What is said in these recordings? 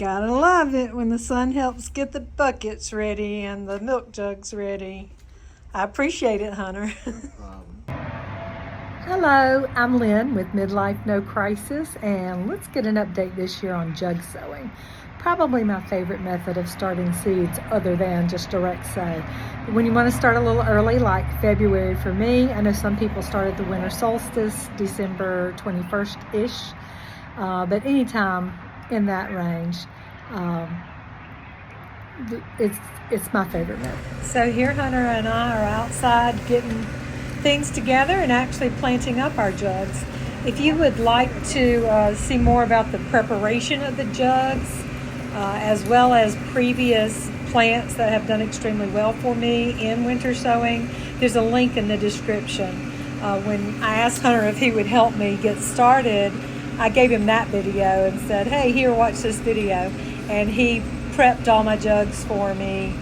Gotta love it when the sun helps get the buckets ready and the milk jugs ready. I appreciate it, Hunter. Hello, I'm Lynn with Midlife No Crisis, and let's get an update this year on jug sowing. Probably my favorite method of starting seeds other than just direct sow. But when you want to start a little early, like February for me, I know some people start at the winter solstice, December 21st-ish, but anytime in that range, it's my favorite method. So here Hunter and I are outside getting things together and actually planting up our jugs. If you would like to see more about the preparation of the jugs, as well as previous plants that have done extremely well for me in winter sowing, there's a link in the description. When I asked Hunter if he would help me get started, I gave him that video and said, hey, here, watch this video. And he prepped all my jugs for me.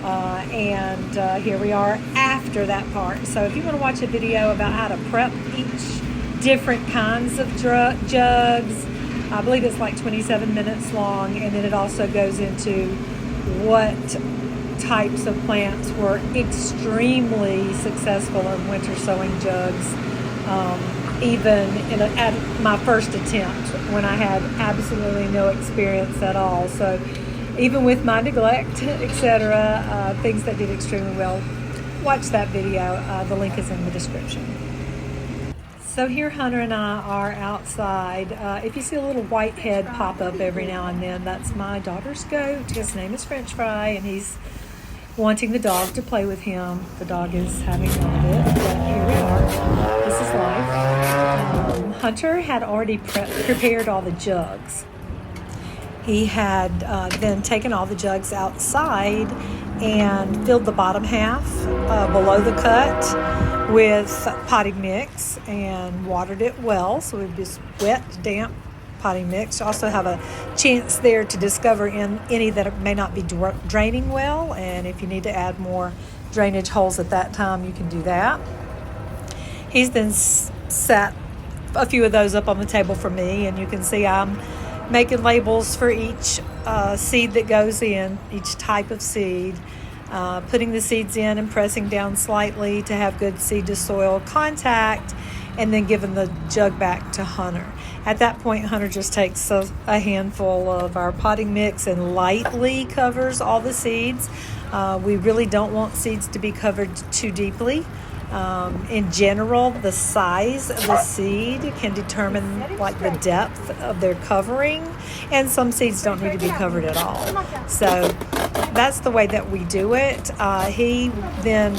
And here we are after that part. So if you want to watch a video about how to prep each different kinds of jugs, I believe it's like 27 minutes long, and then it also goes into what types of plants were extremely successful in winter sowing jugs, even at my first attempt when I had absolutely no experience at all. So even with my neglect, etc., things that did extremely well, watch that video. The link is in the description. So here Hunter and I are outside. If you see a little white head pop up every now and then, that's my daughter's goat. His name is French Fry, and he's wanting the dog to play with him. The dog is having none of it, but here we are. This is life. Hunter had already prepared all the jugs. He had then taken all the jugs outside and filled the bottom half below the cut with potting mix and watered it well. So it was wet, damp potting mix. You also have a chance there to discover any that may not be draining well. And if you need to add more drainage holes at that time, you can do that. He's then set a few of those up on the table for me, and you can see I'm making labels for each seed that goes in, each type of seed, putting the seeds in and pressing down slightly to have good seed to soil contact, and then giving the jug back to Hunter. At that point, Hunter just takes a handful of our potting mix and lightly covers all the seeds. We really don't want seeds to be covered too deeply. In general, the size of the seed can determine like the depth of their covering, and some seeds don't need to be covered at all. So that's the way that we do it. He then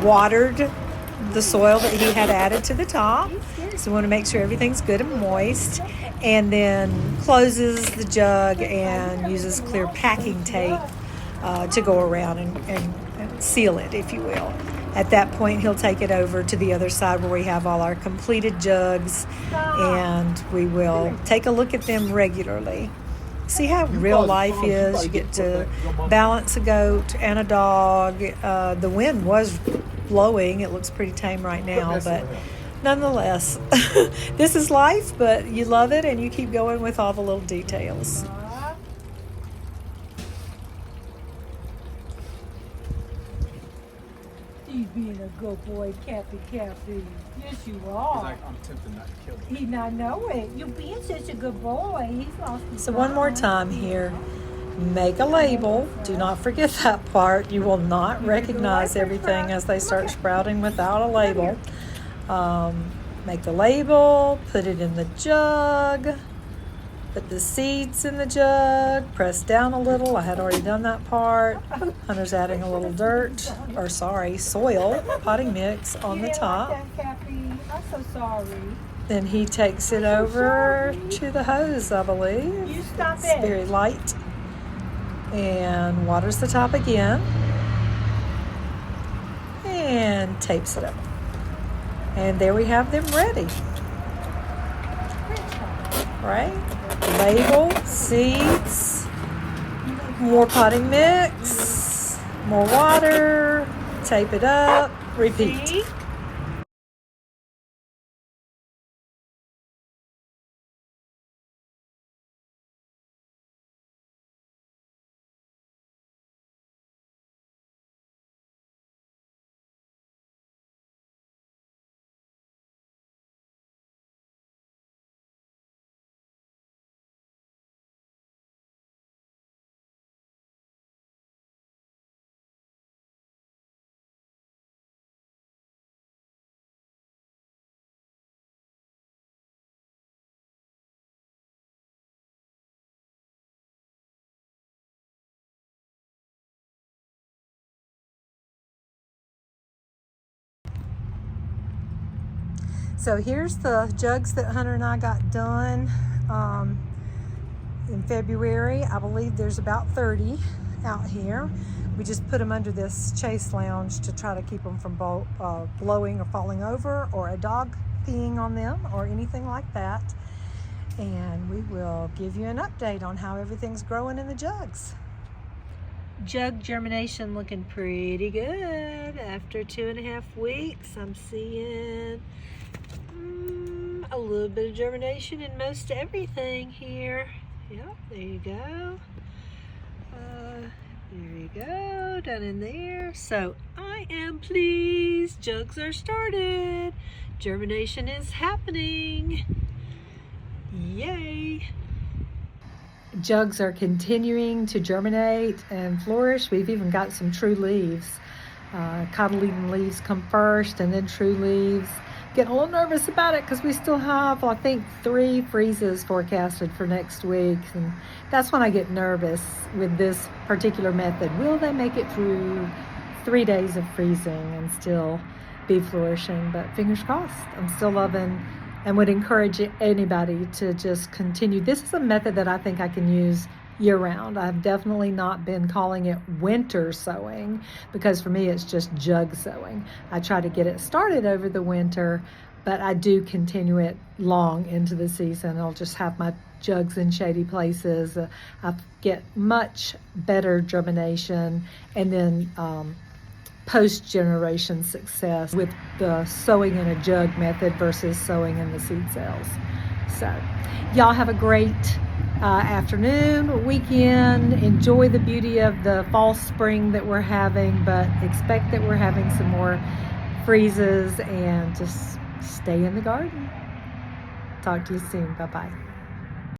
watered the soil that he had added to the top, so we want to make sure everything's good and moist, and then closes the jug and uses clear packing tape to go around and seal it, if you will. At that point, he'll take it over to the other side where we have all our completed jugs, and we will take a look at them regularly. See how real life is. You get to balance a goat and a dog. The wind was blowing. It looks pretty tame right now, but nonetheless, this is life, but you love it and you keep going with all the little details. He's being a good boy, Cappy. Yes, you are. He's like, I'm tempted not to kill him. He not know it. You're being such a good boy. He's lost his mind. One more time here. Make a label. Do not forget that part. You will not recognize everything as they start sprouting without a label. Make the label. Put it in the jug. Put the seeds in the jug, press down a little. I had already done that part. Hunter's adding a little soil, potting mix on the top. I'm so sorry. Then he takes it over to the hose, I believe. You stop It's it. very light. And waters the top again. And tapes it up. And there we have them ready. Right? Label, seeds, more potting mix, more water, tape it up, repeat. See? So here's the jugs that Hunter and I got done in February. I believe there's about 30 out here. We just put them under this chase lounge to try to keep them from blowing or falling over, or a dog peeing on them or anything like that. And we will give you an update on how everything's growing in the jugs. Jug germination looking pretty good. After 2.5 weeks, I'm seeing a little bit of germination in most everything here. Yep, there you go. There you go, down in there. So I am pleased. Jugs are started. Germination is happening. Yay! Jugs are continuing to germinate and flourish. We've even got some true leaves. Cotyledon leaves come first, and then true leaves. Getting a little nervous about it because we still have, I think, 3 freezes forecasted for next week, and that's when I get nervous with this particular method. Will they make it through 3 days of freezing and still be flourishing? But fingers crossed. I'm still loving and would encourage anybody to just continue. This is a method that I think I can use year-round. I've definitely not been calling it winter sowing, because for me it's just jug sowing. I try to get it started over the winter, but I do continue it long into the season. I'll just have my jugs in shady places. I get much better germination, and then post-generation success with the sowing in a jug method versus sowing in the seed cells. So y'all have a great afternoon, weekend. Enjoy the beauty of the fall spring that we're having, but expect that we're having some more freezes, and just stay in the garden. Talk to you soon. Bye-bye.